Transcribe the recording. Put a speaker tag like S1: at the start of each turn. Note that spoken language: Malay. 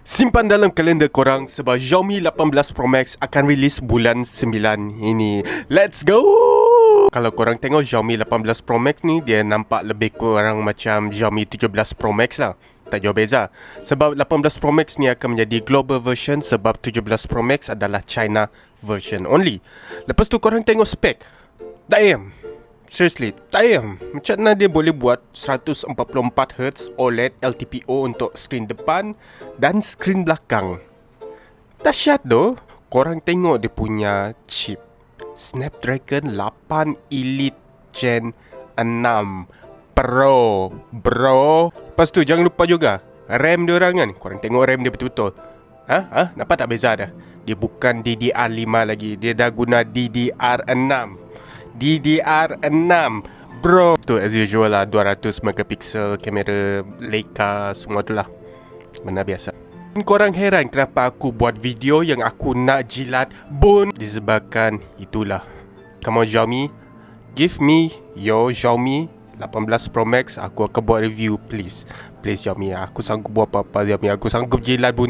S1: Simpan dalam kalender korang sebab Xiaomi 18 Pro Max akan rilis bulan 9 ini. Let's go! Kalau korang tengok Xiaomi 18 Pro Max ni, dia nampak lebih kurang macam Xiaomi 17 Pro Max lah. Tak jauh beza. Sebab 18 Pro Max ni akan menjadi global version sebab 17 Pro Max adalah China version only. Lepas tu korang tengok spek. Damn! Seriously, damn! Macam mana dia boleh buat 144Hz OLED LTPO untuk skrin depan dan skrin belakang? Dahsyat doh. Korang tengok dia punya chip Snapdragon 8 Elite Gen 6 Pro, bro. Lepas tu jangan lupa juga RAM dia orang kan. Korang tengok RAM dia betul-betul. Nampak tak beza dah? Dia bukan DDR5 lagi. Dia dah guna DDR6. DDR6 bro. Tu as usual lah, 200 megapixel kamera Leica, semua tu lah. Benda biasa. Korang heran kenapa aku buat video yang aku nak jilat bone? Disebabkan itulah. Come on Xiaomi, give me your Xiaomi 18 Pro Max. Aku akan buat review, please. Please Xiaomi, aku sanggup buat apa-apa Xiaomi. Aku sanggup jilat bone.